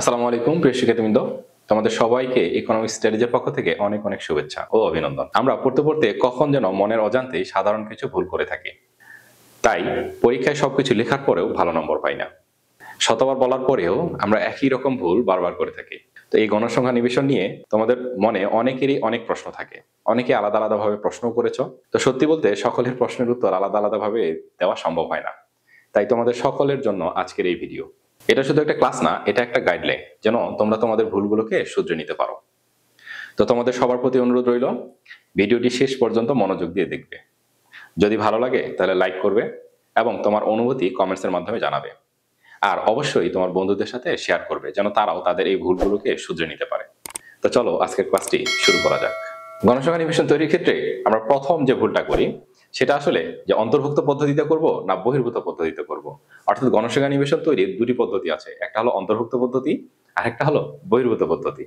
আসসালামু আলাইকুম প্রিয় শিক্ষার্থীবৃন্দ, তোমাদের সবাইকে ইকোনমিক্স স্টাডিজের পক্ষ থেকে অনেক অনেক শুভেচ্ছা ও অভিনন্দন। আমরা পড়তে পড়তে কখন যেন মনের অজান্তেই সাধারণ কিছু ভুল করে থাকি, তাই পরীক্ষায় সবকিছু লেখার পরেও ভালো নম্বর পাই না। শতবার বলার পরেও আমরা একই রকম ভুল বারবার করে থাকি। তো এই গণসংখ্যা নিবেশন নিয়ে তোমাদের মনে অনেকেরই অনেক প্রশ্ন থাকে, অনেকে আলাদা আলাদা ভাবে প্রশ্ন করেছো। তো সত্যি বলতে সকলের প্রশ্নের উত্তর আলাদা আলাদা ভাবে দেওয়া সম্ভব হয় না, তাই তোমাদের সকলের জন্য আজকের এই ভিডিও। এটা শুধু একটা ক্লাস না, এটা একটা গাইডলাইন, যেন তোমরা তোমাদের ভুলগুলোকে শুধরে নিতে পারো। তো তোমাদের সবার প্রতি অনুরোধ রইল, ভিডিওটি শেষ পর্যন্ত মনোযোগ দিয়ে দেখবে। যদি ভালো লাগে তাহলে লাইক করবে এবং তোমার অনুভূতি কমেন্টসের মাধ্যমে জানাবে। আর অবশ্যই তোমার বন্ধুদের সাথে শেয়ার করবে, যেন তারাও তাদের এই ভুলগুলোকে শুধরে নিতে পারে। তো চলো আজকের ক্লাসটি শুরু করা যাক। গণসংখ্যা নিবেশন তৈরির ক্ষেত্রে আমরা প্রথম যে ভুলটা করি সেটা আসলে যে অন্তর্ভুক্ত পদ্ধতিতে করব না বহির্ভূত পদ্ধতিতে করব। অর্থাৎ গণসংখ্যা নিবেশন তৈরির দুটি পদ্ধতি আছে, একটা হলো অন্তর্ভুক্ত পদ্ধতি আর একটা হলো বহির্ভূত পদ্ধতি।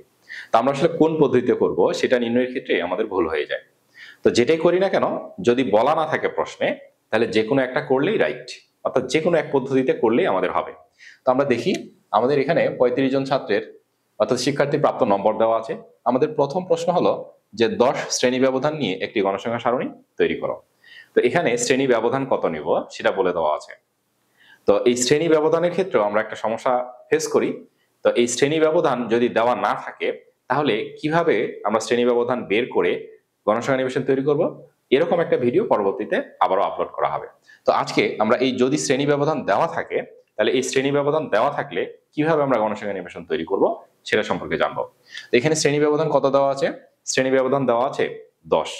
তো আমরা আসলে কোন পদ্ধতিতে করব সেটা নির্ণয়ের ক্ষেত্রে আমাদের ভুল হয়ে যায়। তো যেটাই করি না কেন, যদি বলা না থাকে প্রশ্নে, তাহলে যে কোনো একটা করলেই রাইট, অর্থাৎ যে কোনো এক পদ্ধতিতে করলেই আমাদের হবে। তো আমরা দেখি আমাদের এখানে 35 জন ছাত্রের অর্থাৎ শিক্ষার্থী প্রাপ্ত নম্বর দেওয়া আছে। আমাদের প্রথম প্রশ্ন হলো যে 10 শ্রেণী ব্যবধান নিয়ে একটি গণসংখ্যা সারণী তৈরি করো। তো এখানে শ্রেণী ব্যবধান কত নিব সেটা বলে দেওয়া আছে। তো এই শ্রেণী ব্যবধানের ক্ষেত্রে আমরা একটা সমস্যা ফেস করি। তো এই শ্রেণী ব্যবধান যদি দেওয়া না থাকে, তাহলে কিভাবে আমরা শ্রেণী ব্যবধান বের করে গণসংখ্যা নিবেশন তৈরি করব, এরকম একটা ভিডিও পরবর্তীতে আবারও আপলোড করা হবে। তো আজকে আমরা এই যদি শ্রেণী ব্যবধান দেওয়া থাকে, তাহলে এই শ্রেণী ব্যবধান দেওয়া থাকলে কিভাবে আমরা গণসংখ্যা নিবেশন তৈরি করব সেটা সম্পর্কে জানবো। এখানে শ্রেণী ব্যবধান কত দেওয়া আছে? শ্রেণী ব্যবধান দেওয়া আছে 10।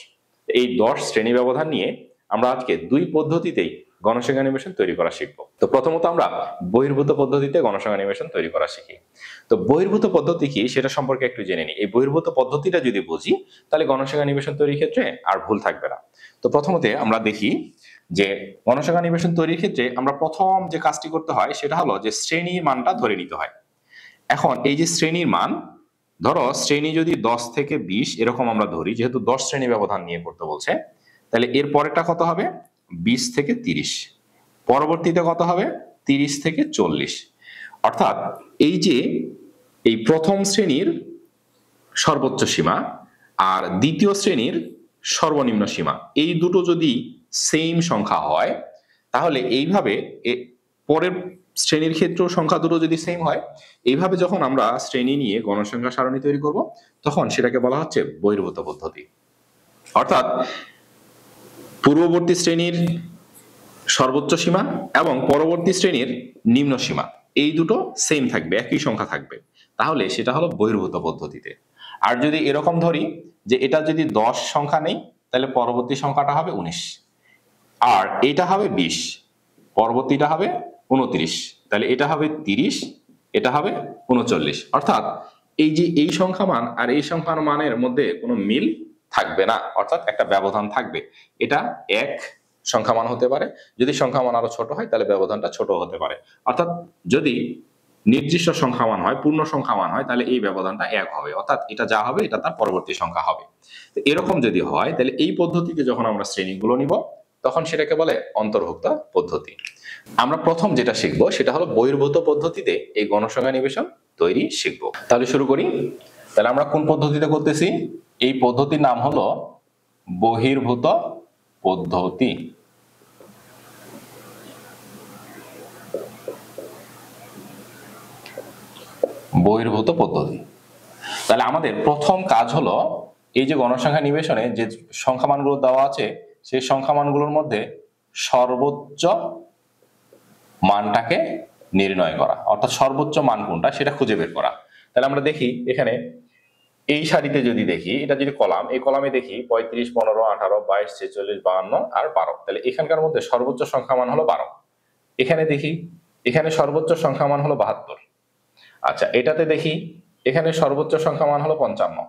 এই 10 শ্রেণী ব্যবধান নিয়ে আমরা আজকে দুই পদ্ধতিতেই গণসংখ্যা নিবেশন তৈরি করা শিখবো। তো প্রথমত আমরা বহির্ভূত পদ্ধতিতে গণসংখ্যা নিবেশন তৈরি করা শিখি। তো বহির্ভূত পদ্ধতি কি সেটা সম্পর্কে একটু জেনে নিই। এই বহির্ভূত পদ্ধতিটা যদি বুঝি, তাহলে গণসংখ্যা নিবেশন তৈরির ক্ষেত্রে আর ভুল থাকবে না। তো প্রথমতে আমরা দেখি যে গণসংখ্যা নিবেশন তৈরির ক্ষেত্রে আমরা প্রথম যে কাজটি করতে হয় সেটা হলো যে শ্রেণীর মানটা ধরে নিতে হয়। এখন এই যে শ্রেণীর মান, ধরো শ্রেণী যদি 10 থেকে 20 এরকম আমরা ধরি, যেহেতু 10 শ্রেণী ব্যবধান নিয়ে করতে বলছে, তাহলে এর পরেরটা কত হবে? 20 থেকে 30। পরবর্তীতে কত হবে? 30 থেকে 40। অর্থাৎ এই যে এই প্রথম শ্রেণীর সর্বোচ্চ সীমা আর দ্বিতীয় শ্রেণীর সর্বনিম্ন সীমা, এই দুটো যদি সেম সংখ্যা হয়, তাহলে এইভাবে পরের শ্রেণীর ক্ষেত্রেও সংখ্যা দুটো যদি সেম হয়, এইভাবে যখন আমরা শ্রেণী নিয়ে গণসংখ্যা সারণী তৈরি করব, তখন সেটাকে বলা হচ্ছে বহির্ভূত পদ্ধতি। অর্থাৎ পূর্ববর্তী শ্রেণীর সর্বোচ্চ সীমা এবং পরবর্তী শ্রেণীর নিম্ন সীমা, এই দুটো সেম থাকবে, একই সংখ্যা থাকবে, তাহলে সেটা হলো বহির্ভূত পদ্ধতিতে। আর যদি এরকম ধরি যে এটা যদি 10 সংখ্যা নেই, তাহলে পরবর্তী সংখ্যাটা হবে 19, আর এটা হবে 20, পরবর্তীটা হবে 29, তাহলে এটা হবে 30, এটা হবে 39। অর্থাৎ এই যে এই সংখ্যা মান আর এই সংখ্যার মানের মধ্যে কোনো মিল থাকবে না, অর্থাৎ একটা ব্যবধান থাকবে। এটা এক সংখ্যা মান হতে পারে, যদি সংখ্যা মান আরো ছোট হয় তাহলে ব্যবধানটা ছোট হতে পারে। অর্থাৎ যদি নির্দিষ্ট সংখ্যা মান হয়, পূর্ণ সংখ্যা মান হয়, তাহলে এই ব্যবধানটা এক হবে, অর্থাৎ এটা যা হবে এটা তার পরবর্তী সংখ্যা হবে। তো এরকম যদি হয়, তাহলে এই পদ্ধতিতে যখন আমরা শ্রেণীগুলো নিব, তখন সেটাকে বলে অন্তর্ভুক্ত পদ্ধতি। আমরা প্রথম যেটা শিখবো সেটা হলো বহির্ভূত পদ্ধতিতে এই গণসংখ্যা নিবেশন তৈরি শিখবো। তাহলে শুরু করি। তাহলে আমরা কোন পদ্ধতিতে করতেছি? এই পদ্ধতির নাম হলো বহির্ভূত পদ্ধতি। বহির্ভূত পদ্ধতি। তাহলে আমাদের প্রথম কাজ হলো এই যে গণসংখ্যা নিবেশনে যে সংখ্যা মানগুলো দেওয়া আছে, সেই সংখ্যা মানগুলোর মধ্যে সর্বোচ্চ মানটাকে নির্ণয় করা, অর্থাৎ সর্বোচ্চ মান কোনটা সেটা খুঁজে বের করা। তাহলে আমরা দেখি এখানে এই সারিতে যদি দেখি, এটা যদি কলাম, এই কলামে দেখি 35, 15, 18, 22, 46, 52 আর 12। তাহলে এখানকার মধ্যে সর্বোচ্চ সংখ্যা মান হলো 12। এখানে দেখি, এখানে সর্বোচ্চ সংখ্যা মান হলো 72। আচ্ছা, এটাতে দেখি, এখানে সর্বোচ্চ সংখ্যা মান হলো 55,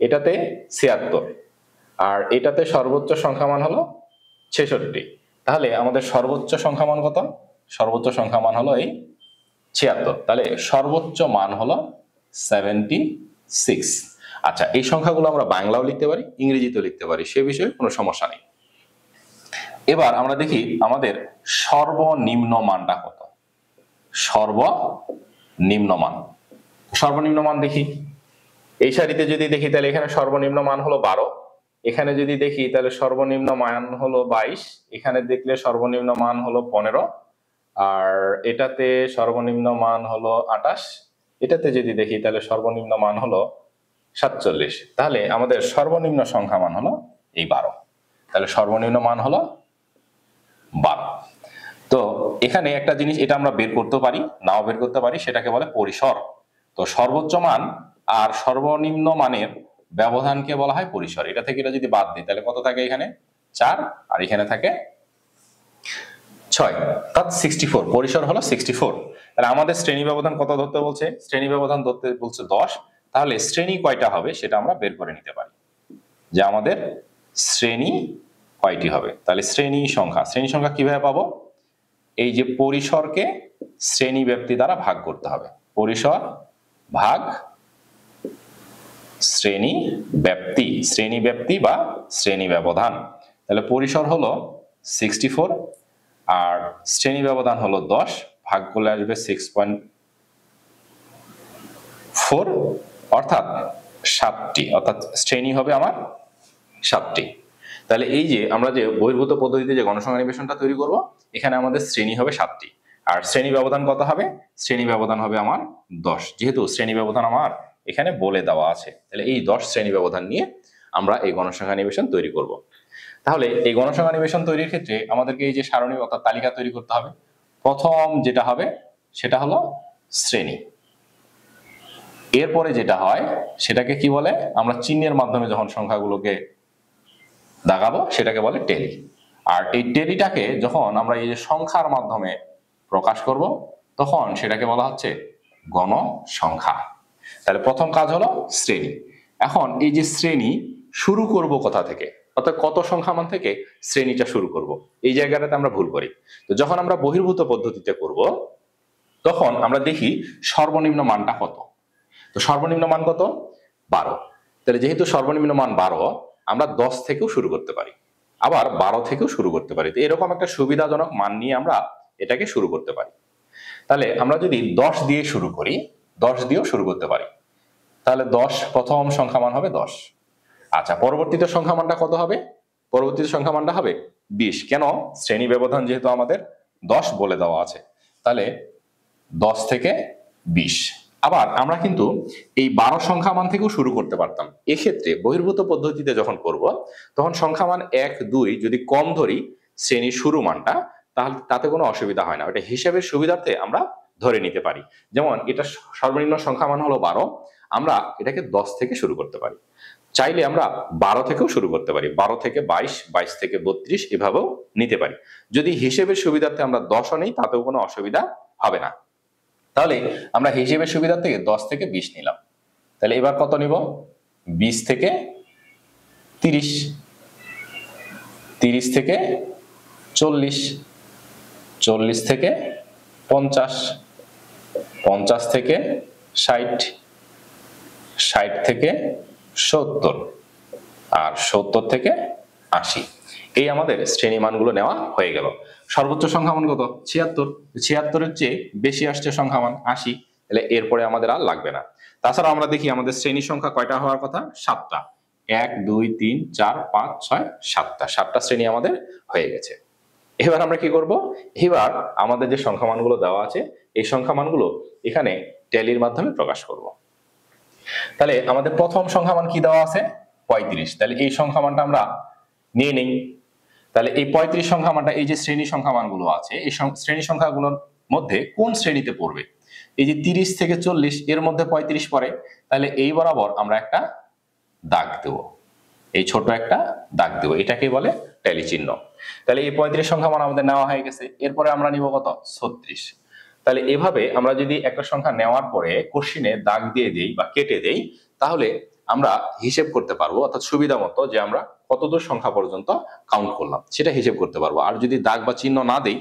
এটাতে 76, আর এটাতে সর্বোচ্চ সংখ্যা মান হলো 66। তাহলে আমাদের সর্বোচ্চ সংখ্যা মান কত? সর্বোচ্চ সংখ্যা মান হলো এই 76। তাহলে সর্বোচ্চ মান হলো 76। আচ্ছা, এই সংখ্যাগুলো আমরা বাংলাও লিখতে পারি, ইংরেজিতেও লিখতে পারি, সে বিষয়ে কোনো সমস্যা নেই। এবার আমরা দেখি আমাদের সর্বনিম্ন মানটা কত। সর্বনিম্ন মান, সর্বনিম্ন মান দেখি। এই সারিতে যদি দেখি তাহলে এখানে সর্বনিম্ন মান হলো 12, এখানে যদি দেখি তাহলে সর্বনিম্ন মান হলো 22, এখানে দেখলে সর্বনিম্ন মান হলো 15, আর এটাতে সর্বনিম্ন মান হলো 28, এটাতে যদি দেখি তাহলে সর্বনিম্ন মান হলো 47। তাহলে আমাদের সর্বনিম্ন সংখ্যা মান হলো এই 12। তাহলে সর্বনিম্ন মান হলো 12। তো এখানে একটা জিনিস এটা আমরা বের করতে পারি, নাও বের করতে পারি, সেটাকে বলে পরিসর। তো সর্বোচ্চ মান আর সর্বনিম্ন মানের ব্যবধানকে বলা হয় পরিসর। এটা থেকে এটা যদি বাদ দিই তাহলে কত থাকে, এখানে 4 আর এখানে থাকে 6, অর্থাৎ 64। পরিসর হলো 64। তাহলে আমাদের শ্রেণী ব্যবধান কত ধরতে বলছে? শ্রেণী ব্যবধান ধরতে বলছে 10। তাহলে শ্রেণী কয়টা হবে সেটা আমরা বের করে নিতে পারি, যে আমাদের শ্রেণী কয়টি হবে। তাহলে শ্রেণী সংখ্যা কিভাবে পাবো? এই যে পরিসরকে শ্রেণী ব্যাপ্তি দ্বারা ভাগ করতে হবে। পরিসর ভাগ শ্রেণী ব্যাপ্তি বা শ্রেণী ব্যবধান। তাহলে পরিসর হলো 64 আর শ্রেণী ব্যবধান হলো 10, ভাগ করলে আসবে 6.4, অর্থাৎ 7টি, অর্থাৎ শ্রেণী হবে আমার 7টি। তাহলে এই যে আমরা যে বহির্ভূত পদ্ধতিতে যে গণসংখ্যা নিবেশনটা তৈরি করব, এখানে আমাদের শ্রেণী হবে 7টি। আর শ্রেণী ব্যবধান কত হবে? শ্রেণী ব্যবধান হবে আমার 10, যেহেতু শ্রেণী ব্যবধান আমার এখানে বলে দেওয়া আছে। তাহলে এই 10 শ্রেণী ব্যবধান নিয়ে আমরা এই গণসংখ্যা নিবেশন তৈরি করব। তাহলে এই গণসংখ্যা নিবেশন তৈরির ক্ষেত্রে আমাদেরকে এই যে সারণী অর্থাৎ তালিকা তৈরি করতে হবে। প্রথম যেটা হবে সেটা হলো শ্রেণী। এরপরে যেটা হয় সেটাকে কি বলে? আমরা চিহ্নের মাধ্যমে যখন সংখ্যাগুলোকে দাগাবো সেটাকে বলে টেলি। আর এই টেলিটাকে যখন আমরা এই যে সংখ্যার মাধ্যমে প্রকাশ করব তখন সেটাকে বলা হচ্ছে গণসংখ্যা। তাহলে প্রথম কাজ হলো শ্রেণী। এখন এই যে শ্রেণী শুরু করব কোথা থেকে, অর্থাৎ কত সংখ্যা মান থেকে শ্রেণীটা শুরু করব, এই জায়গাটাতে আমরা ভুল করি। তো যখন আমরা বহির্ভূত পদ্ধতিতে করব তখন আমরা দেখি সর্বনিম্ন মানটা কত। তো সর্বনিম্ন মান কত? 12। তাহলে যেহেতু সর্বনিম্ন মান 12, আমরা 10 থেকেও শুরু করতে পারি, আবার 12 থেকেও শুরু করতে পারি। তো এরকম একটা সুবিধাজনক মান নিয়ে আমরা এটাকে শুরু করতে পারি। তাহলে আমরা যদি 10 দিয়ে শুরু করি, 10 দিয়েও শুরু করতে পারি। তাহলে 10 প্রথম সংখ্যা মান হবে 10। আচ্ছা, পরবর্তীতে সংখ্যা মানটা কত হবে? পরবর্তীতে সংখ্যা মানটা হবে 20। কেন? শ্রেণী ব্যবধান যেহেতু আমাদের 10 বলে দেওয়া আছে, তাহলে 10 থেকে 20। আবার আমরা কিন্তু এই 12 সংখ্যা মান থেকেও শুরু করতে পারতাম। এক্ষেত্রে বহির্ভূত পদ্ধতিতে যখন করব তখন সংখ্যা মান 1, 2 যদি কম ধরি শ্রেণীর শুরু মানটা, তাহলে তাতে কোনো অসুবিধা হয় না। ওটা হিসাবের সুবিধার্থে আমরা ধরে নিতে পারি। যেমন এটা সর্বনিম্ন সংখ্যা মান হলো 12, আমরা এটাকে 10 থেকে শুরু করতে পারি। চাইলে আমরা 12 থেকেও শুরু করতে পারি, 12 থেকে 22, 22 থেকে 32 এভাবেও নিতে পারি। যদি হিসেবের সুবিধার্থে আমরা 10ও নেই তাতেও কোনো অসুবিধা হবে না। তাহলে আমরা হিসেবের সুবিধার থেকে 10 থেকে 20 নিলাম। তাহলে এবার কত নিব? 20 থেকে 30, 30 থেকে 40, 40 থেকে 50, 50 থেকে 60, 60 থেকে 70, আর 70 থেকে 80। এই আমাদের শ্রেণী মানগুলো নেওয়া হয়ে গেল। সর্বোচ্চ সংখ্যা মান কত? 76। 76-এর চেয়ে বেশি আসছে সংখ্যা মান 80। তাহলে এরপরে আমাদের আর লাগবে না। তাছাড়া আমরা দেখি আমাদের শ্রেণী সংখ্যা কয়টা হওয়ার কথা? 7টা। 1, 2, 3, 4, 5, 6, 7টা। 7টা শ্রেণী আমাদের হয়ে গেছে। এবার আমরা কি করব? এবার আমাদের যে সংখ্যা মানগুলো দেওয়া আছে এই সংখ্যা মানগুলো এখানে ট্যালির মাধ্যমে প্রকাশ করব। তাহলে আমাদের প্রথম সংখ্যা মান কি দেওয়া আছে? 35। তাহলে এই সংখ্যা মানটা আমরা নিয়ে নেই। তাহলে এই 35 সংখ্যা মানটা এই যে শ্রেণী সংখ্যা মানগুলো আছে এই শ্রেণী সংখ্যাগুলোর মধ্যে কোন শ্রেণীতে পড়বে? এই যে 30 থেকে 40 এর মধ্যে 35 পড়ে। তাহলে এই বরাবর আমরা একটা দাগ দেব, এই ছোট একটা দাগ দেব, এটাকে বলে ট্যালি চিহ্ন। তাহলে এই 35 সংখ্যা মান আমাদের নেওয়া হয়ে গেছে। এরপরে আমরা নিব কত? 36। তাহলে এভাবে আমরা যদি একটা সংখ্যা নেওয়ার পরে কোশ্চিনে দাগ দিয়ে দেই বা কেটে দেই তাহলে আমরা হিসেব করতে পারবো, অর্থাৎ সুবিধা মতো যে আমরা কতদূর সংখ্যা পর্যন্ত কাউন্ট করলাম সেটা হিসেব করতে পারবো। আর যদি দাগ বা চিহ্ন না দেই,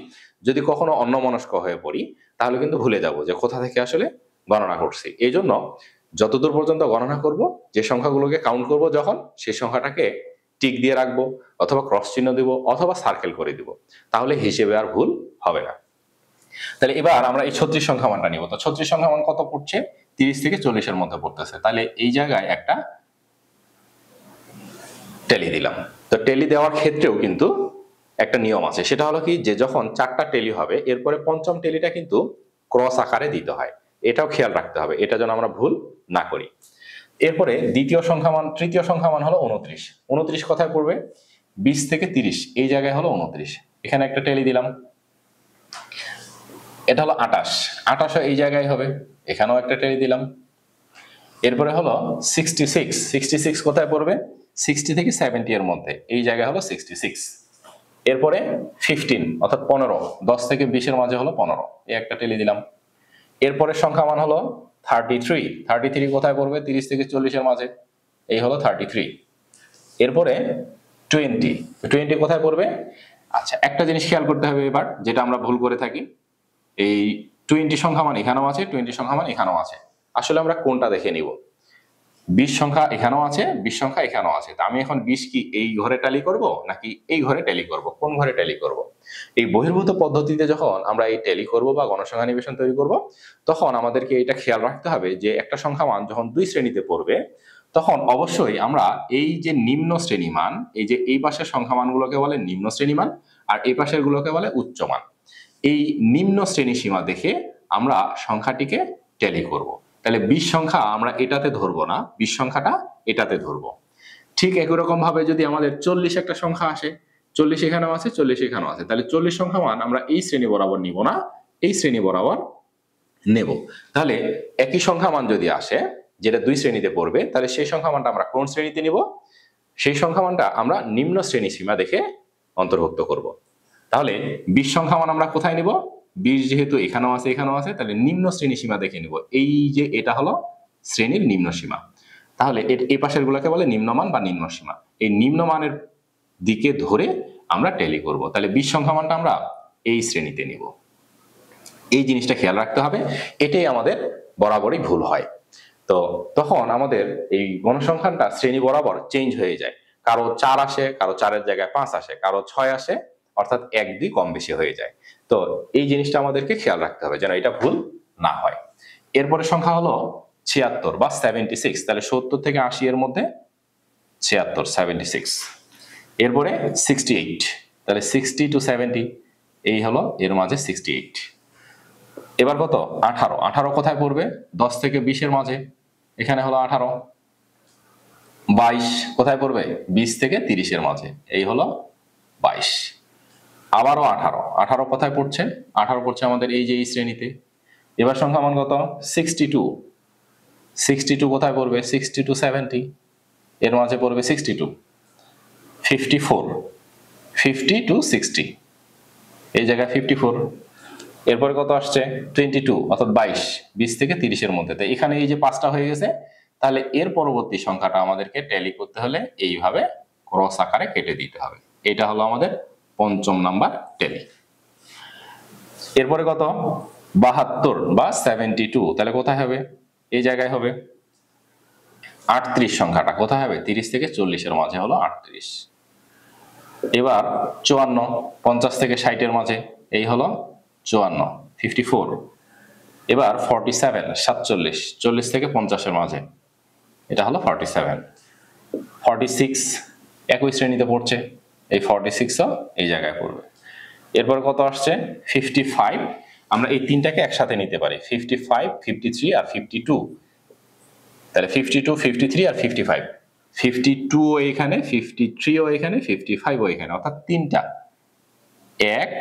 যদি কখনো অন্যমনস্ক হয়ে পড়ি তাহলে কিন্তু ভুলে যাব যে কোথা থেকে আসলে গণনা করছি। এই জন্য যতদূর পর্যন্ত গণনা করব, যে সংখ্যাগুলোকে কাউন্ট করব যখন, সেই সংখ্যাটাকে টিক দিয়ে রাখবো অথবা ক্রস চিহ্ন দিব অথবা সার্কেল করে দিব, তাহলে হিসেবে আর ভুল হবে না। তাহলে এবার আমরা এই 36 সংখ্যা মানটা নিব। তো 36 সংখ্যা মান কত পড়ছে? 30 থেকে 40 এর মধ্যে পড়তেছে, তাহলে এই জায়গায় একটা টেলি দিলাম। তো টেলি দেওয়ার ক্ষেত্রেও কিন্তু একটা নিয়ম আছে, সেটা হলো কি যে যখন 4টা টেলি হবে এরপরে পঞ্চম টেলিটা কিন্তু ক্রস আকারে দিতে হয়, এটাও খেয়াল রাখতে হবে, এটা যেন আমরা ভুল না করি। এরপরে তৃতীয় সংখ্যা মান হলো 29। 29 কোথায় পড়বে? 20 থেকে 30 এই জায়গায় হলো 29, এখানে একটা টেলি দিলাম। এটা হলো 28, 28 এই জায়গায় হবে, এখানেও একটা টেলি দিলাম। এরপরে হলো 66, 66 কোথায় পড়বে? 60 থেকে 70 এর মধ্যে, এই জায়গায় হলো 66। এরপরে 15 অর্থাৎ 15, 10 থেকে 20 এর মাঝে হলো 15, এই একটা টেলি দিলাম। এরপরে সংখ্যা মান হলো 33, 33 কোথায় পড়বে? 30 থেকে 40 এর মাঝে, এই হলো 33। এরপরে 20, 20 কোথায় পড়বে? আচ্ছা, একটা জিনিস খেয়াল করতে হবে এবার, যেটা আমরা ভুল করে থাকি, এই 20 সংখ্যা মান এখানেও আছে, 20 সংখ্যা মান এখানেও আছে, আসলে আমরা কোনটা দেখে নিব? 20 সংখ্যা এখানেও আছে, 20 সংখ্যা এখানেও আছে, তা আমি এখন 20 কি এই ঘরে ট্যালি করব নাকি এই ঘরে ট্যালি করব? কোন ঘরে ট্যালি করব? এই বহির্ভূত পদ্ধতিতে যখন আমরা এই ট্যালি করব বা গণসংখ্যা নিবেশন তৈরি করব, তখন আমাদেরকে এটা খেয়াল রাখতে হবে যে একটা সংখ্যা মান যখন দুই শ্রেণীতে পড়বে, তখন অবশ্যই আমরা এই যে নিম্ন শ্রেণী মান, এই যে এই পাশের সংখ্যা মানগুলোকে বলে নিম্ন শ্রেণী মান, আর এই পাশের গুলোকে বলে উচ্চ মান। এই নিম্ন শ্রেণী সীমা দেখে আমরা সংখ্যাটিকে ট্যালি করব। তাহলে 20 সংখ্যা আমরা এটাতে ধরবো না, 20 সংখ্যাটা এটাতে ধরবো। ঠিক একই রকম ভাবে যদি আমাদের 40 একটা সংখ্যা আসে, 40 এখানেও আছে, 40 এখানেও আছে, তাহলে 40 সংখ্যা মান আমরা এই শ্রেণী বরাবর নিব না, এই শ্রেণী বরাবর নেব। তাহলে একই সংখ্যা মান যদি আসে যেটা দুই শ্রেণীতে পড়বে, তাহলে সেই সংখ্যা মানটা আমরা কোন শ্রেণীতে নিব? সেই সংখ্যা মানটা আমরা নিম্ন শ্রেণী সীমা দেখে অন্তর্ভুক্ত করব। তাহলে 20 সংখ্যা মান আমরা কোথায় নিব? 20 যেহেতু এখানেও আছে এখানেও আছে, তাহলে নিম্ন শ্রেণী সীমা দেখে নিব, এই যে এটা হলো শ্রেণীর নিম্ন সীমা। তাহলে এই পাশের গুলোকে বলে নিম্নমান বা নিম্ন সীমা, এই নিম্নমানের দিকে ধরে আমরা ট্যালি করব। তাহলে 20 সংখ্যা মানটা আমরা এই শ্রেণীতে নিব, এই জিনিসটা খেয়াল রাখতে হবে, এটাই আমাদের বরাবরই ভুল হয়। তো তখন আমাদের এই গণসংখ্যানটা শ্রেণী বরাবর চেঞ্জ হয়ে যায়, কারো 4 আসে, কারো 4-এর জায়গায় 5 আসে, কারো 6 আসে, অর্থাৎ 1-2 কম বেশি হয়ে যায়। তো এই জিনিসটা আমাদেরকে খেয়াল রাখতে হবে যেন এটা ভুল না হয়। এরপরে সংখ্যা হলো 76 বা 76, তাহলে 70 থেকে 80 এর মধ্যে 76, 76। এরপরে 68, তাহলে 60 to 70 এই হলো এর মাঝে 68। এবার কত? 18, 18 কোথায় পড়বে? 10 থেকে 20 এর মাঝে, এখানে হলো 18। 22 কোথায় পড়বে? 20 থেকে 30 এর মাঝে, এই হলো 22। আবারও 18, 18 কোথায় পড়ছে? 18 পড়ছে আমাদের এই যে এই শ্রেণীতে। এবার সংখ্যা মান কত? 62, 62 কোথায় পড়বে? 60 to 70 এর মাঝে পড়বে 62। 54, 50 to 60 এই জায়গায় 54। এরপরে কত আসছে? 22 অর্থাৎ 22, 20 থেকে 30 এর মধ্যে। তাই এখানে এই যে 5টা হয়ে গেছে, তাহলে এর পরবর্তী সংখ্যাটা আমাদেরকে ট্যালি করতে হলে এইভাবে ক্রস আকারে কেটে দিতে হবে। এটা হলো আমাদের 5ম নাম্বার ট্যালি। এরপরে কত? 72 বা 72, তাহলে কোথায় হবে? এই জায়গায় হবে। 38 সংখ্যাটা কোথায় হবে? 30 থেকে 40 এর মাঝে হলো 38। এবার 54, 50 থেকে 60 এর মাঝে, এই হলো 54, 54। এবার 47, 47, 40 থেকে 50 এর মাঝে, এটা হলো 47। 46 একই শ্রেণীতে পড়ছে, এই 46ও এই জায়গায় পড়বে। এরপর কত আসছে? 55, আমরা এই তিনটাকে একসাথে নিতে পারি, 55, 53 আর 52। তাহলে 52, 53 আর 55, 52 এখানে, 53 ও এখানে, 55 ও এখানে, অর্থাৎ তিনটা, 1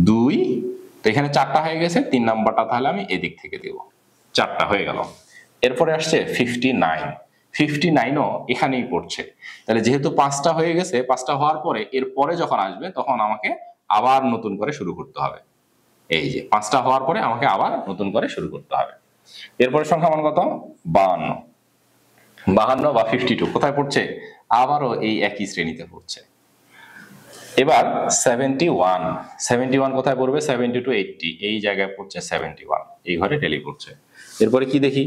2, তো এখানে 4টা হয়ে গেছে, 3 নাম্বারটা তাহলে আমি এদিক থেকে দেব, 4টা হয়ে গেল। এরপরে আসছে 59, 59ও এখানেই পড়ছে। তাহলে যেহেতু 5টা হয়ে গেছে, 5টা হওয়ার পরে এরপরে যখন আসবে তখন আমাকে আবার নতুন করে শুরু করতে হবে। এই যে 5টা হওয়ার পরে আমাকে আবার নতুন করে শুরু করতে হবে। এরপরে সংখ্যা মান কত? 52, 52 বা 52 কোথায় পড়ছে? আবারও এই একই শ্রেণীতে পড়ছে। এবার 71, 71 কোথায় পড়বে? 70 to 80 এই জায়গায় পড়ছে 71, এই ঘরে ট্যালি করছে। এরপরে কি দেখি?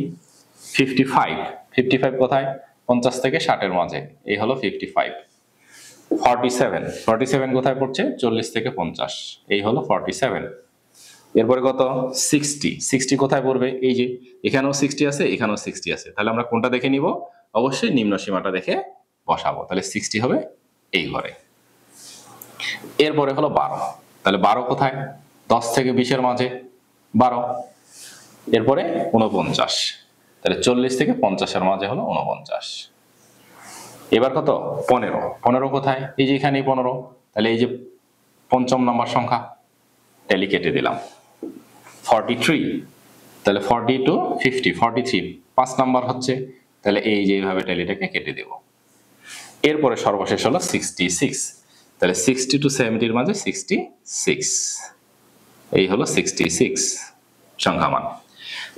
55, 55 কোথায়? 50 থেকে 60 এর মাঝে, এই হলো 55। 47, 47 কোথায় পড়ছে? 40 থেকে 50, এই হলো 47। এরপরে কত 60, 60 কোথায় পড়বে? এই যে এখানেও 60 আছে, এখানেও 60 আছে, তাহলে আমরা কোনটা দেখে নিব? অবশ্যই নিম্ন সীমাটা দেখে বসাবো, তাহলে 60 হবে এই ঘরে। এরপরে হলো 12, তাহলে 12 কোথায়? 10 থেকে 20 এর মাঝে 12। এরপরে 49, তাহলে 40 থেকে 50 এর মাঝে হলো 49। এবার কত 15, 15 কোথায়? এই যে এখানেই 15, তাহলে এই যে পঞ্চম নাম্বার সংখ্যা, ট্যালি কেটে দিলাম। 43, তাহলে 40 টু 50, 43 5 নাম্বার হচ্ছে, তাহলে এই যে এইভাবে ট্যালিটাকে কেটে দেব। এরপরে সর্বশেষ হলো 66, তাহলে 60 টু 70 এর মাঝে 66, এই হলো 66 সংখ্যা মান।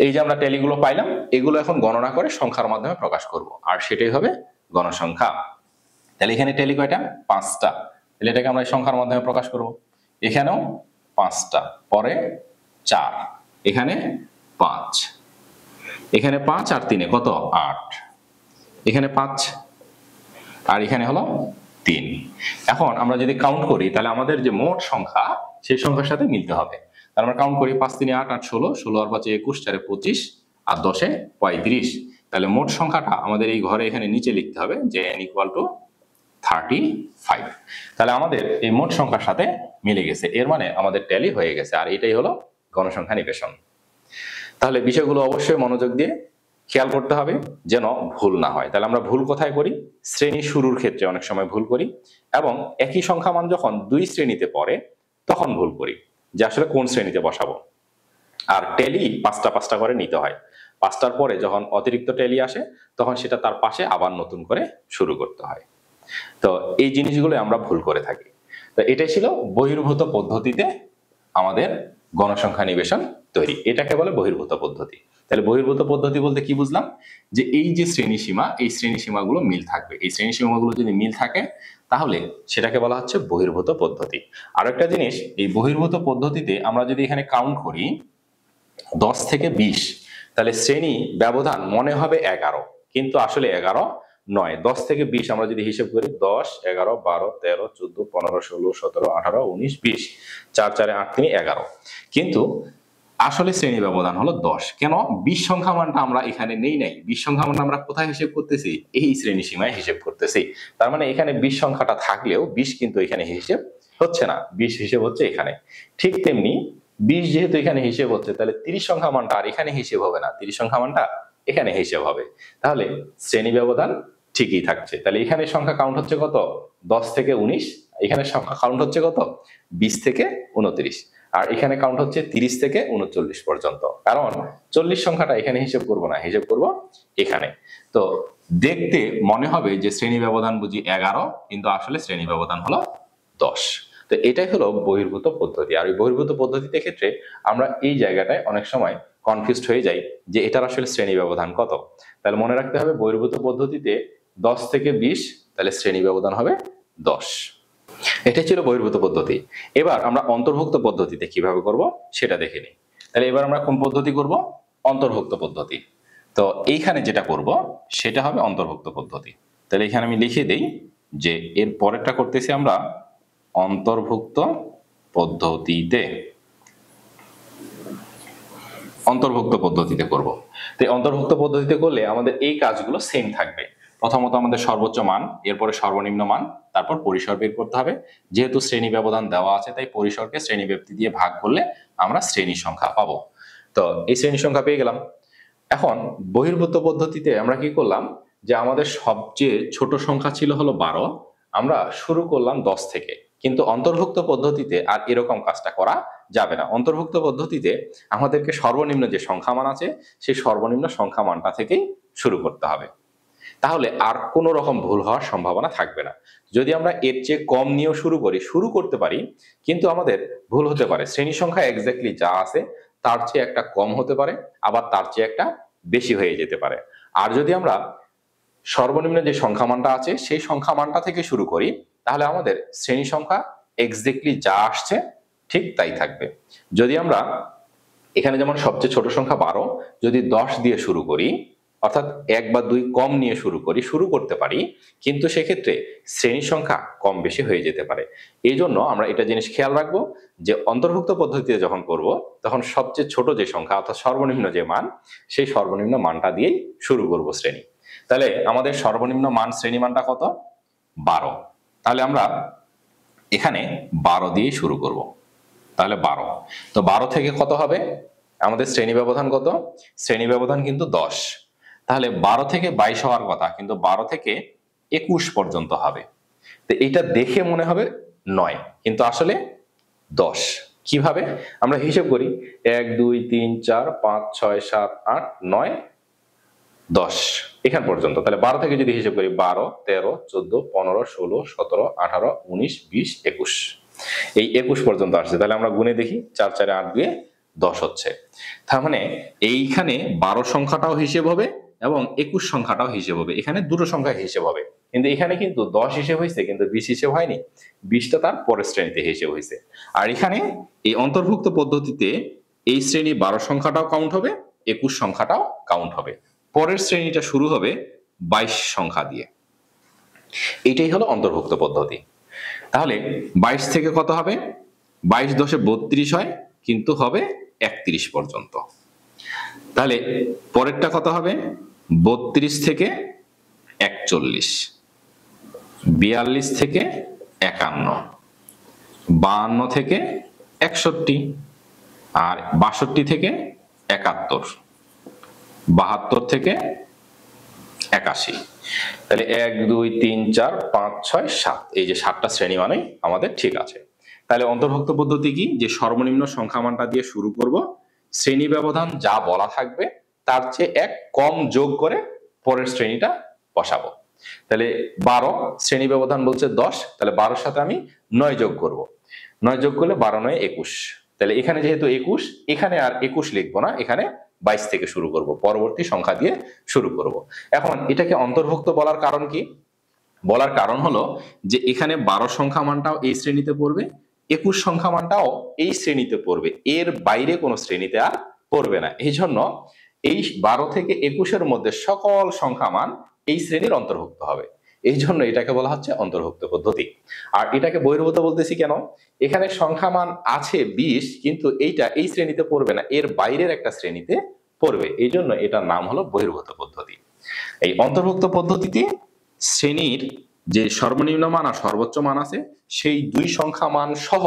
এই যে আমরা ট্যালিগুলো পাইলাম, এগুলো এখন গণনা করে সংখ্যার মাধ্যমে প্রকাশ করব, আর সেটাই হবে গণসংখ্যা। তাহলে এখানে ট্যালি কয়টা? 5টা, তাহলে এটাকে আমরা সংখ্যার মাধ্যমে প্রকাশ করব। এখানেও 5টা, পরে 4, এখানে 5, এখানে 5 আর 3 কত 8, এখানে 5 আর এখানে হলো 3। এখন আমরা যদি কাউন্ট করি তাহলে আমাদের যে মোট সংখ্যা সেই সংখ্যার সাথে মিলতে হবে। তাহলে আমরা কাউন্ট করি 5 3 8 8 16, 16 আর 5 21, 4 25 আর 10 35। তাহলে মোট সংখ্যাটা আমাদের এই ঘরে এখানে নিচে লিখতে হবে যে n = 35। তাহলে আমাদের এই মোট সংখ্যার সাথে মিলে গেছে, এর মানে আমাদের ট্যালি হয়ে গেছে, আর এটাই হলো গণসংখ্যা নিবেশন। তাহলে বিষয়গুলো অবশ্যই মনোযোগ দিয়ে খেয়াল করতে হবে যেন ভুল না হয়। তাহলে আমরা ভুল কোথায় করি? শ্রেণী শুরুর ক্ষেত্রে অনেক সময় ভুল করি, এবং একই সংখ্যা মান যখন 2 শ্রেণীতে পড়ে তখন ভুল করি যে আসলে কোন শ্রেণীতে বসাবো। আর ট্যালি 5টা 5টা করে নিতে হয়, 5টার পরে যখন অতিরিক্ত ট্যালি আসে তখন সেটা তার পাশে আবার নতুন করে শুরু করতে হয়। তো এই জিনিসগুলো আমরা ভুল করে থাকি। তো এটাই ছিল বহির্ভূত পদ্ধতিতে আমাদের গণসংখ্যা নিবেশন তৈরি, এটাকে বলে বহির্ভূত পদ্ধতি। তাহলে বহির্ভূত পদ্ধতি বলতে কি বুঝলাম? যে এই যে শ্রেণীসীমা, এই শ্রেণীসীমাগুলো মিল থাকবে, এই শ্রেণীসীমাগুলো যদি মিল থাকে তাহলে সেটাকে বলা হচ্ছে বহির্ভূত পদ্ধতি। আর একটা জিনিস, এই বহির্ভূত পদ্ধতিতে আমরা যদি এখানে কাউন্ট করি 10 থেকে 20, তাহলে শ্রেণী ব্যবধান মনে হবে 11, কিন্তু আসলে 11 নয়। 10 থেকে 20 আমরা যদি হিসেব করি 10 11 12 13 14 15 16 17 18 19 20, 4 4 8 3 11, কিন্তু আসলে শ্রেণী ব্যবধান হলো 10। কেন 20 সংখ্যা মানটা আমরা এখানে নেই নাই? 20 সংখ্যা মানটা আমরা কোথায় হিসেব করতেছি? এই শ্রেণী সীমায় হিসেব করতেছি। তার মানে এখানে 20 সংখ্যাটা থাকলেও 20 কিন্তু এখানে হিসেব হচ্ছে না, 20 হিসেব হচ্ছে এখানে। ঠিক তেমনি 20 যেহেতু এখানে হিসেব হচ্ছে, তাহলে 30 সংখ্যা মানটা আর এখানে হিসেব হবে না, 30 সংখ্যা মানটা এখানে হিসেব হবে। তাহলে শ্রেণী ব্যবধান ঠিকই থাকছে। তাহলে এখানে সংখ্যা কাউন্ট হচ্ছে কত? 10 থেকে 19, এখানে সংখ্যা কাউন্ট হচ্ছে কত? 20 থেকে 29, আর এখানে কাউন্ট হচ্ছে 30 থেকে 39 পর্যন্ত। কারণ 40 সংখ্যাটা এখানে হিসেব করব না, হিসেব করব এখানে। তো দেখতে মনে হবে যে শ্রেণী ব্যবধান বুঝি 11, কিন্তু আসলে শ্রেণী ব্যবধান হলো 10। তো এটাই হলো বহির্ভূত পদ্ধতি। আর এই বহির্ভূত পদ্ধতিতে ক্ষেত্রে আমরা এই জায়গাটায় অনেক সময় কনফিউজড হয়ে যাই যে এটার আসলে শ্রেণী ব্যবধান কত। তাহলে মনে রাখতে হবে বহির্ভূত পদ্ধতিতে 10 থেকে 20, তাহলে শ্রেণী ব্যবধান হবে 10। এটাই ছিল বহির্ভূত পদ্ধতি। এবার আমরা অন্তর্ভুক্ত পদ্ধতিতে কিভাবে করব সেটা দেখে নিই। তাহলে এবার আমরা কোন পদ্ধতি করব? অন্তর্ভুক্ত পদ্ধতি। তো এইখানে যেটা করব সেটা হবে অন্তর্ভুক্ত পদ্ধতি। তাহলে এখানে আমি লিখে দেই যে এর পরেরটা করতেছি আমরা অন্তর্ভুক্ত পদ্ধতিতে, অন্তর্ভুক্ত পদ্ধতিতে করব। তো অন্তর্ভুক্ত পদ্ধতিতে করলে আমাদের এই কাজগুলো সেম থাকবে। প্রথমত আমাদের সর্বোচ্চ মান, এরপরে সর্বনিম্ন মান, তারপর পরিসর বের করতে হবে। যেহেতু শ্রেণী ব্যবধান দেওয়া আছে তাই পরিসরকে শ্রেণী ব্যাপ্তি দিয়ে ভাগ করলে আমরা শ্রেণী সংখ্যা পাবো। তো এই শ্রেণী সংখ্যা পেয়ে গেলাম। এখন বহির্ভূত পদ্ধতিতে আমরা কি করলাম যে আমাদের সবচেয়ে ছোট সংখ্যা ছিল হলো 12, আমরা শুরু করলাম 10 থেকে। কিন্তু অন্তর্ভুক্ত পদ্ধতিতে আর এরকম কাজটা করা যাবে না। অন্তর্ভুক্ত পদ্ধতিতে আমাদেরকে সর্বনিম্ন যে সংখ্যা মান আছে সেই সর্বনিম্ন সংখ্যা মানটা থেকেই শুরু করতে হবে, তাহলে আর কোনো রকম ভুল হওয়ার সম্ভাবনা থাকবে না। যদি আমরা এর চেয়ে কম নিয়েও শুরু করতে পারি, কিন্তু আমাদের ভুল হতে পারে। শ্রেণী সংখ্যা এক্স্যাক্টলি যা আছে তার চেয়ে একটা কম হতে পারে, আবার তার চেয়ে একটা বেশি হয়ে যেতে পারে। আর যদি আমরা সর্বনিম্ন যে সংখ্যা মানটা আছে সেই সংখ্যা মানটা থেকে শুরু করি, তাহলে আমাদের শ্রেণী সংখ্যা এক্স্যাক্টলি যা আসছে ঠিক তাই থাকবে। যদি আমরা এখানে যেমন সবচেয়ে ছোট সংখ্যা 12, যদি 10 দিয়ে শুরু করি অর্থাৎ 1 বা 2 কম নিয়ে শুরু করতে পারি, কিন্তু সেক্ষেত্রে শ্রেণীর সংখ্যা কম বেশি হয়ে যেতে পারে। এই জন্য আমরা এটা জিনিস খেয়াল রাখবো যে অন্তর্ভুক্ত পদ্ধতিতে যখন করব তখন সবচেয়ে ছোট যে সংখ্যা অর্থাৎ সর্বনিম্ন যে মান, সেই সর্বনিম্ন মানটা দিয়েই শুরু করব শ্রেণী। তাহলে আমাদের সর্বনিম্ন মান শ্রেণী মানটা কত? 12। তাহলে আমরা এখানে 12 দিয়ে শুরু করব। তাহলে 12, তো 12 থেকে কত হবে? আমাদের শ্রেণী ব্যবধান কত? শ্রেণী ব্যবধান কিন্তু 10। তাহলে 12 থেকে 22 হওয়ার কথা, কিন্তু 12 থেকে 21 পর্যন্ত হবে। তো এটা দেখে মনে হবে 9, কিন্তু আসলে 10। কিভাবে আমরা হিসাব করি? 1 2 3 4 5 6 7 8 9 10 এখান পর্যন্ত। তাহলে 12 থেকে যদি হিসাব করি 12 13 14 15 16 17 18 19 20 21, এই 21 পর্যন্ত আসছে। তাহলে আমরা গুণে দেখি, 4 4 8 2 10 হচ্ছে। তার মানে এইখানে 12 সংখ্যাটাও হিসেব হবে এবং 21 সংখ্যাটাও হিসেব হবে। এখানে দুটো সংখ্যা হিসেব হবে, কিন্তু এখানে কিন্তু 10 হিসেব হয়েছে, কিন্তু 20 হিসেব হয়নি। 20টা তার পরের শ্রেণীতে হিসেব হয়েছে। আর এখানে এই অন্তর্ভুক্ত পদ্ধতিতে এই শ্রেণী 12 সংখ্যাটাও কাউন্ট হবে, 21 সংখ্যাটাও কাউন্ট হবে। পরের শ্রেণীটা শুরু হবে 22 সংখ্যা দিয়ে। এটাই হলো অন্তর্ভুক্ত পদ্ধতি। তাহলে 22 থেকে কত হবে? 22 10 32 হয়, কিন্তু হবে 31 পর্যন্ত। তাহলে পরেরটা কত হবে? 32 থেকে 41, 42 থেকে 51, 52 থেকে 61, আর 62 থেকে 71, 72 থেকে 81। তাহলে 1 2 3 4 5 6 7, এই যে 7টা শ্রেণী মানেই আমাদের ঠিক আছে। তাহলে অন্তর্ভুক্ত পদ্ধতি কি? যে সর্বনিম্ন সংখ্যা মানটা দিয়ে শুরু করব, শ্রেণী ব্যবধান যা বলা থাকবে তার চেয়ে 1 কম যোগ করে পরের শ্রেণীটা বসাবো। তাহলে 12, শ্রেণী ব্যবধান বলছে 10, তাহলে 12-র সাথে আমি 9 যোগ করব। 9 যোগ করলে 12 9 21। তাহলে এখানে যেহেতু 21, এখানে আর 21 লিখবো না, এখানে 22 থেকে শুরু করব, পরবর্তী সংখ্যা দিয়ে শুরু করব। এখন এটাকে অন্তর্ভুক্ত বলার কারণ কি? বলার কারণ হলো যে এখানে 12 সংখ্যা মানটাও এই শ্রেণীতে পড়বে, 21 সংখ্যা মানটাও এই শ্রেণীতে পড়বে, এর বাইরে কোনো শ্রেণীতে আর পড়বে না। এই জন্য এই 12 থেকে 21-এর মধ্যে সকল সংখ্যা মান এই শ্রেণীর অন্তর্ভুক্ত হবে। এই জন্য এটাকে বলা হচ্ছে অন্তর্ভুক্ত পদ্ধতি। আর এটাকে বহির্ভূত বলতেছি কেন? এখানে সংখ্যা মান আছে 20, কিন্তু এইটা এই শ্রেণীতে পড়বে না, এর বাইরের একটা শ্রেণীতে পড়বে। এই জন্য এটার নাম হলো বহির্ভূত পদ্ধতি। এই অন্তর্ভুক্ত পদ্ধতিতে শ্রেণীর যে সর্বনিম্ন মান আর সর্বোচ্চ মান আছে, সেই দুই সংখ্যা মান সহ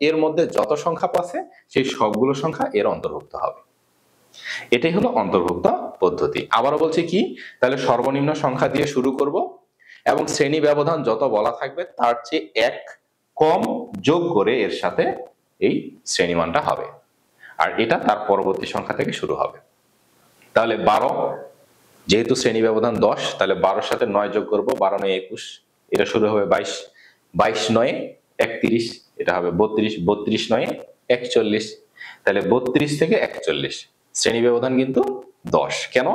এর মধ্যে যত সংখ্যা আছে সেই সবগুলো সংখ্যা এর অন্তর্ভুক্ত হবে। এটাই হলো অন্তর্ভুক্ত পদ্ধতি। আবারও বলছি কি? তাহলে সর্বনিম্ন সংখ্যা দিয়ে শুরু করব এবং শ্রেণী ব্যবধান যত বলা থাকবে তার চেয়ে 1 কম যোগ করে এর সাথে এই শ্রেণীমানটা হবে, আর এটা তার পরবর্তী সংখ্যা থেকে শুরু হবে। তাহলে 12, যেহেতু শ্রেণী ব্যবধান 10, তাহলে 12-র সাথে 9 যোগ করব, 12 9 21, এটা শুরু হবে 22, 22 9 31, এটা হবে 32, 32 9 41। তাহলে 32 থেকে 41, শ্রেণী ব্যবধান কিন্তু 10। কেন?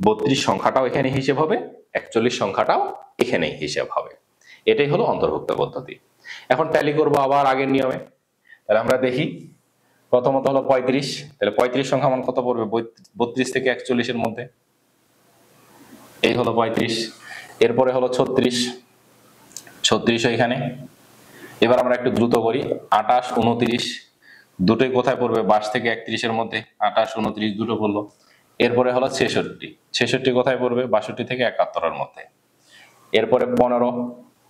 32 সংখ্যাটাও এখানে হিসেব হবে, 41 সংখ্যাটাও এখানেই হিসেব হবে। এটাই হলো অন্তর্ভুক্ত পদ্ধতি। এখন ট্যালি করব আবার আগের নিয়মে। তাহলে আমরা দেখি, প্রথমত হলো 35, তাহলে 35 সংখ্যা মান কত পড়বে 32 থেকে 41 এর মধ্যে? এই হলো 35। এরপরে হলো 36, 36 এখানে। এবার আমরা একটু দ্রুত করি, 28 29, দুটোই কোথায় পড়বে? 22 থেকে 31 এর মধ্যে। 28 29 দুটো পড়লো। এরপরে হলো 66, 66 কোথায় পড়বে? 62 থেকে 71 এর মধ্যে। এরপরে 15,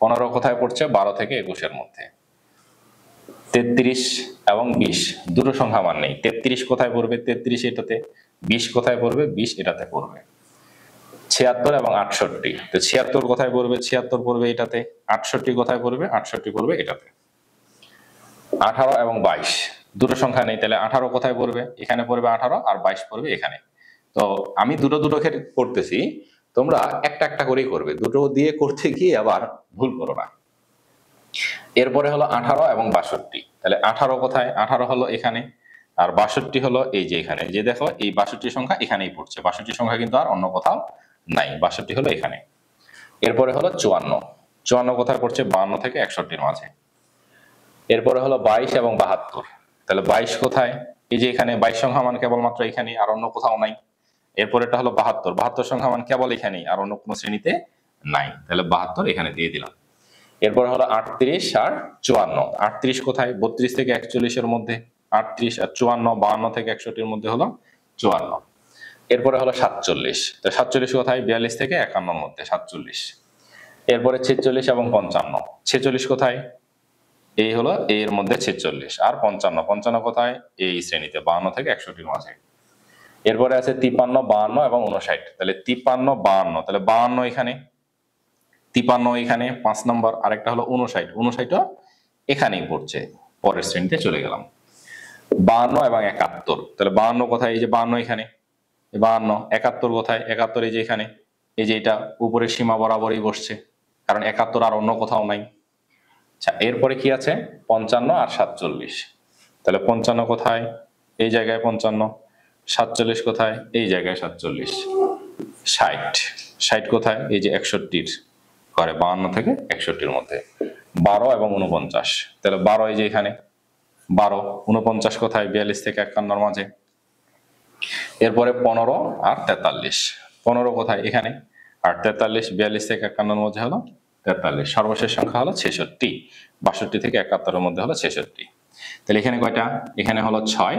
15 কোথায় পড়ছে? 12 থেকে 21 এর মধ্যে। 33 এবং 20, দুটো সংখ্যা মান নেই। 33 কোথায় পড়বে? 33 এটাতে। 20 কোথায় পড়বে? 20 এটাতে পড়বে। 76 এবং 68, তো 76 কোথায় পড়বে? 76 পড়বে এটাতে। 68 কোথায় পড়বে? 68 পড়বে এটাতে। 18 এবং 22, দুটো সংখ্যা নেই, তাহলে 18 কোথায় পড়বে? এখানে পড়বে 18, আর 22 পড়বে এখানে। তো আমি দুটো দুটো করতেছি, তোমরা একটা একটা করেই করবে, দুটো দিয়ে করতে গিয়ে আবার ভুল করো না। এরপরে হলো 18 এবং 62, তাহলে 18 কোথায়? 18 হলো এখানে, আর 62 হলো এই যে এখানে। যে দেখো এই 62 সংখ্যা এখানেই পড়ছে, 62 সংখ্যা কিন্তু আর অন্য কোথাও নাই, 62 হলো এখানে। এরপরে হলো 54, 54 কোথায় পড়ছে? 52 থেকে 61 মাঝে। এরপরে হলো 22 এবং 72, তাহলে 22 কোথায়? এই যে এখানে। 22 সংখ্যা মান কেবলমাত্র এখানে, আর অন্য কোথাও নাই। এরপরেটা হলো 72, 72 সংখ্যা মান কেবল এখানেই, আর অন্য কোনো শ্রেণীতে নাই, তাহলে 72 এখানে দিয়ে দিলাম। এরপর হলো 38 আর 54, 38 কোথায়, 32 থেকে 41 এর মধ্যে 38, আর 54 52 থেকে 61 এর মধ্যে হলো 54। এরপরে হলো 47, তো 47 কোথায়, 42 থেকে 51 এর মধ্যে 47। এরপরে 46 এবং 55, 46 কোথায়, এই হলো এর মধ্যে 46, আর 55, 55 কোথায়, এই শ্রেণীতে 52 থেকে 61 এর মাঝে। এরপরে আছে 53, 52 এবং 59, তাহলে 53 52, তাহলে 52 এখানে, 53 এখানে 5 নম্বর, আরেকটা হলো 59, 59ও এখানেই পড়ছে, পরের শ্রেণীতে চলে গেলাম। 52 এবং 71, তাহলে 52 কোথায়, এই যে 52 এখানে, 52, 71 কোথায়, 71 এই যে এখানে, এই যে এটা উপরের সীমা বরাবরই বসছে, কারণ 71 আর অন্য কোথাও নাই। আচ্ছা, এরপরে কি আছে, 55 আর 47, তাহলে 55 কোথায়, এই জায়গায় 55, 47 কোথায়, এই জায়গায় 47, 60, 60 কোথায়, এই যে 61 করে 52 থেকে 61 এর মধ্যে। 12 এবং 49, তাহলে 12 এই যে এখানে 12, 49 কোথায়, 42 থেকে 51 এর মাঝে। এরপরে 15 আর 43, 15 কোথায়, এখানে, আর 43 42 থেকে 51 এর মধ্যে হলো 43। সর্বশেষ সংখ্যা হলো 66, 62 থেকে 71 এর মধ্যে হলো 66। তাহলে এখানে কয়টা, এখানে হলো 6,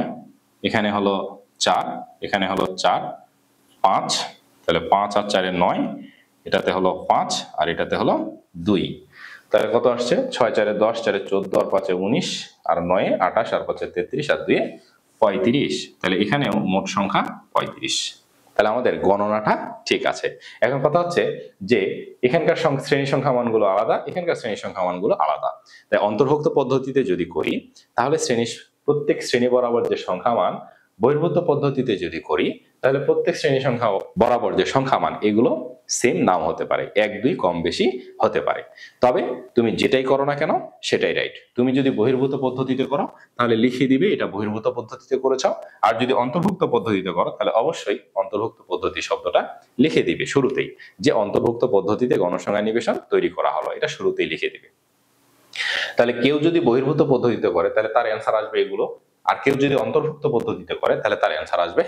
এখানে হলো 4, এখানে হলো 4, 5, তাহলে 5 আর 4 এ 9, এটাতে হলো 5 আর এটাতে হলো 2, তাহলে কত আসছে, 6 4 এ 10, 4 এ 14, আর 5 এ 19, আর 9 এ 28, আর 5 এ 33, আর 2 এ 35, তাহলে এখানেও মোট সংখ্যা 35। তাহলে আমাদের গণনাটা ঠিক আছে। এখন কথা হচ্ছে যে এখানকার শ্রেণী সংখ্যা মানগুলো আলাদা, এখানকার শ্রেণী সংখ্যা মানগুলো আলাদা। তাই অন্তর্ভুক্ত পদ্ধতিতে যদি করি তাহলে প্রত্যেক শ্রেণী বরাবর যে সংখ্যা মান, বহির্ভূত পদ্ধতিতে যদি করি তাহলে প্রত্যেক শ্রেণী সংখ্যা বরাবর যে সংখ্যা মান এগুলো সেম নাও হতে পারে, 1 2 কম বেশি হতে পারে। তবে তুমি যেটাই করো না কেন সেটাই রাইট। তুমি যদি বহির্ভূত পদ্ধতিতে করো তাহলে লিখে দিবে এটা বহির্ভূত পদ্ধতিতে করেছ, আর যদি অন্তর্ভুক্ত পদ্ধতিতে করো তাহলে অবশ্যই অন্তর্ভুক্ত পদ্ধতি শব্দটা লিখে দিবে শুরুতেই, যে অন্তর্ভুক্ত পদ্ধতিতে গণসংখ্যা নিবেশন তৈরি করা হলো, এটা শুরুতেই লিখে দিবে। তাহলে কেউ যদি বহির্ভূত পদ্ধতিতে করে তাহলে তার অ্যান্সার আসবে এগুলো, আর কেউ যদি অন্তর্ভুক্ত পদ্ধতিতে করে তাহলে তার অ্যান্সার আসবে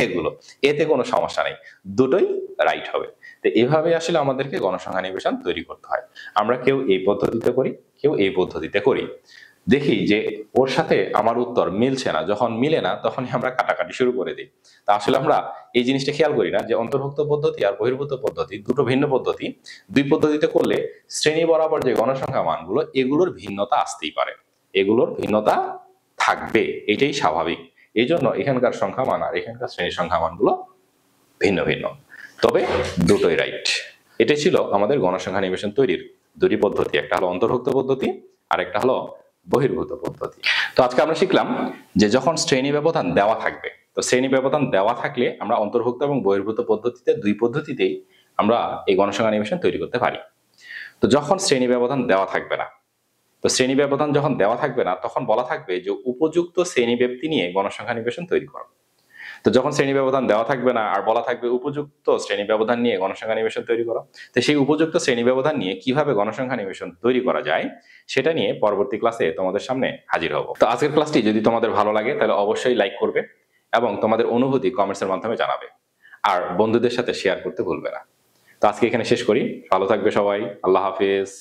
এগুলো। এতে কোনো সমস্যা নেই, দুটোই রাইট হবে। তো এভাবে আসলে আমাদেরকে গণসংখ্যা নিবেশন তৈরি করতে হয়। আমরা কেউ এই পদ্ধতিতে করি, কেউ এই পদ্ধতিতে করি। দেখি যে ওর সাথে আমার উত্তর মিলছে না, যখন মিলে না তখনই আমরা কাটাকাটি শুরু করে দিই। তা আসলে আমরা এই জিনিসটা খেয়াল করি না যে অন্তর্ভুক্ত পদ্ধতি আর বহির্ভূত পদ্ধতি দুটো ভিন্ন পদ্ধতি। দুই পদ্ধতিতে করলে শ্রেণী বরাবর যে গণসংখ্যা মানগুলো এগুলোর ভিন্নতা আসতেই পারে, এগুলোর ভিন্নতা থাকবে, এটাই স্বাভাবিক। এই জন্য এখানকার সংখ্যা মান আর এখানকার শ্রেণী সংখ্যা মানগুলো ভিন্ন ভিন্ন, তবে দুটোই রাইট। এটাই ছিল আমাদের গণসংখ্যা নিবেশন তৈরির দুটি পদ্ধতি, একটা হলো অন্তর্ভুক্ত পদ্ধতি আর একটা হলো বহির্ভূত পদ্ধতি। তো আজকে আমরা শিখলাম যে যখন শ্রেণী ব্যবধান দেওয়া থাকবে, তো শ্রেণী ব্যবধান দেওয়া থাকলে আমরা অন্তর্ভুক্ত এবং বহির্ভূত পদ্ধতিতে দুই পদ্ধতিতেই আমরা এই গণসংখ্যা নিবেশন তৈরি করতে পারি। তো যখন শ্রেণী ব্যবধান দেওয়া থাকবে না, তো শ্রেণী ব্যবধান যখন দেওয়া থাকবে না তখন বলা থাকবে যে উপযুক্ত শ্রেণী ব্যাপ্তি নিয়ে গণসংখ্যা নিবেশন তৈরি করো। তো যখন শ্রেণী ব্যবধান দেওয়া থাকবে না আর বলা থাকবে উপযুক্ত শ্রেণী ব্যবধান নিয়ে গণসংখ্যা নিবেশন তৈরি করো, তো সেই উপযুক্ত শ্রেণী ব্যবধান নিয়ে কিভাবে গণসংখ্যা নিবেশন তৈরি করা যায় সেটা নিয়ে পরবর্তী ক্লাসে তোমাদের সামনে হাজির হব। তো আজকের ক্লাসটি যদি তোমাদের ভালো লাগে তাহলে অবশ্যই লাইক করবে এবং তোমাদের অনুভূতি কমেন্টসের মাধ্যমে জানাবে, আর বন্ধুদের সাথে শেয়ার করতে ভুলবে না। তো আজকে এখানে শেষ করি, ভালো থাকবে সবাই, আল্লাহ হাফেজ।